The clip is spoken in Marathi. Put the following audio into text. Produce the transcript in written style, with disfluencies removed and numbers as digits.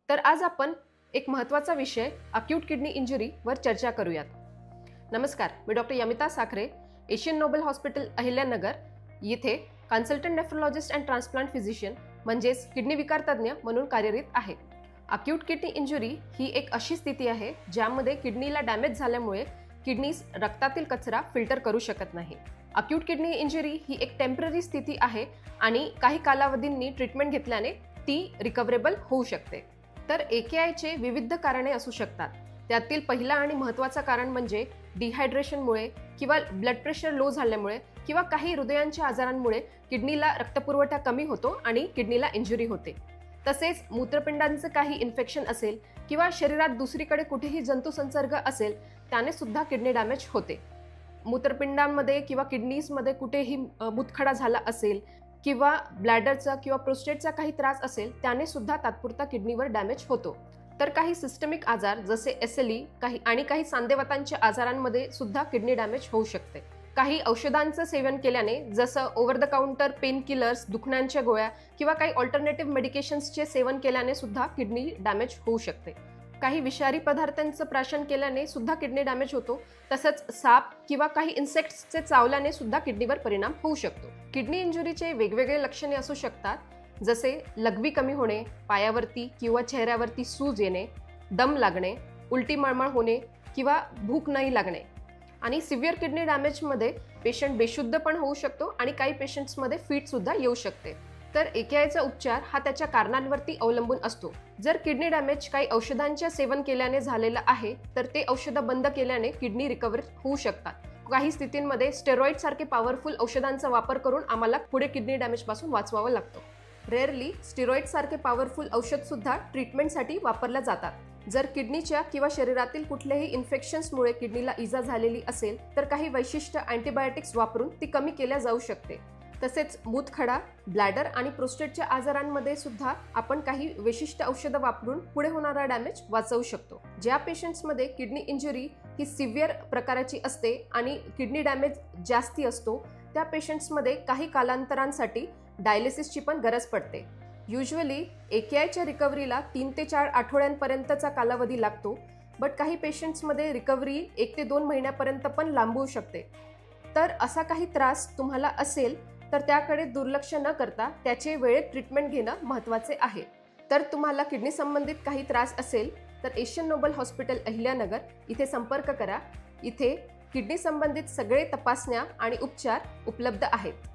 तर आज आपण एक महत्त्वाचा विषय अक्यूट किडनी इंजुरी वर चर्चा करूयात। नमस्कार, मी doctor Yamita Sakhare, Asian Noble hospital Ahilyanagar येथे consultant nephrologist and transplant physician म्हणजेच किडनी विकार तज्ञ म्हणून कार्यरत आहे। अक्यूट किडनी इंजुरी ही एक अशी स्थिती आहे ज्यामध्ये किडनीला डॅमेज झाल्यामुळे किडनीज रक्तातील कचरा फिल्टर करू शकत नाही। अक्यूट किडनी इंजुरी ही एक टेम्पररी स्थिती आहे आणि काही कालावधींनी ट्रीटमेंट घेतल्याने ती रिकव्हरेबल होऊ शकते। तर AKIचे विविध कारणे असू शकतात। त्यातील पहिला आणि महत्त्वाचं कारण म्हणजे डिहायड्रेशनमुळे किंवा ब्लड प्रेशर लो झाल्यामुळे किंवा काही हृदयांच्या आजारांमुळे किडनीला रक्तपुरवठा कमी होतो आणि किडनीला इंजुरी होते। तसेच मूत्रपिंडांचं काही इन्फेक्शन असेल किंवा शरीरात दुसरीकडे कुठेही जंतू संसर्ग असेल त्याने सुद्धा किडनी डॅमेज होते। मूत्रपिंडांमध्ये किंवा किडनीजमध्ये कुठेही मूतखडा झाला असेल किंवा ब्लॅडरचा किंवा प्रोस्टेटचा काही त्रास असेल त्याने सुद्धा तात्पुरता किडनीवर डॅमेज होतो। तर काही सिस्टमिक आजार जसे SLE काही सांधेवातांच्या आजारांमध्ये सुद्धा किडनी डॅमेज होऊ शकते। काही औषधांचं सेवन केल्याने जसं over the counter painkillers, दुखण्याच्या गोळ्या किंवा काही ऑल्टरनेटिव्ह मेडिकेशन्सचे सेवन केल्याने सुद्धा किडनी डॅमेज होऊ शकते। काही विषारी पदार्थांचं प्राशन केल्याने सुद्धा किडनी डॅमेज होतो। तसंच साप किंवा काही इन्सेक्ट्सचे चावल्याने सुद्धा किडनीवर परिणाम होऊ शकतो। किडनी इंजुरीचे वेगवेगळे लक्षणे असू शकतात, जसे लघवी कमी होणे, पायावरती किंवा चेहऱ्यावरती सूज येणे, दम लागणे, उलटी मळमळ होणे किंवा भूक नाही लागणे। आणि सिव्हिअर किडनी डॅमेजमध्ये पेशंट बेशुद्ध पण होऊ शकतो आणि काही पेशंट्समध्ये फिट सुद्धा येऊ शकते। तर AKIचा उपचार हा त्याच्या कारणांवरती अवलंबून असतो। जर किडनी डॅमेज काही औषधांच्या सेवन केल्याने झालेला आहे तर ते औषधं बंद केल्याने किडनी रिकव्हर होऊ शकतात। काही स्थितींमध्ये स्टेरॉइड सारखे पॉवरफुल औषधांचा वापर करून आम्हाला पुढे किडनी डॅमेज पासून वाचवावं लागतं। रेअरली स्टेरॉइड सारखे पॉवरफुल औषध सुद्धा ट्रीटमेंटसाठी वापरल्या जातात। जर किडनीच्या किंवा शरीरातील कुठल्याही इन्फेक्शन्समुळे किडनीला इजा झालेली असेल तर काही विशिष्ट अँटीबायोटिक्स वापरून ती कमी केल्या जाऊ शकते। तसेच मूतखडा, ब्लॅडर आणि प्रोस्टेटच्या आजारांमध्ये सुद्धा आपण काही विशिष्ट औषधं वापरून पुढे होणारा डॅमेज वाचवू शकतो। ज्या पेशंट्समध्ये किडनी इंजुरी ही सिव्हिअर प्रकाराची असते आणि किडनी डॅमेज जास्ती असतो त्या पेशंट्समध्ये काही कालांतरांसाठी डायलिसिसची पण गरज पडते। युजुअली AKIच्या रिकव्हरीला 3 ते 4 आठवड्यांपर्यंतचा कालावधी लागतो, बट काही पेशंट्समध्ये रिकव्हरी 1 ते 2 महिन्यापर्यंत पण लांबू शकते। तर असा काही त्रास तुम्हाला असेल तर त्याकडे दुर्लक्ष न करता त्याचे वेळेत ट्रीटमेंट घेणं महत्त्वाचे आहे। तर तुम्हाला किडनी संबंधित काही त्रास असेल तर एशियन नोबल हॉस्पिटल अहिल्यानगर इथे संपर्क करा। इथे किडनी संबंधित सगळे तपासण्या आणि उपचार उपलब्ध आहेत।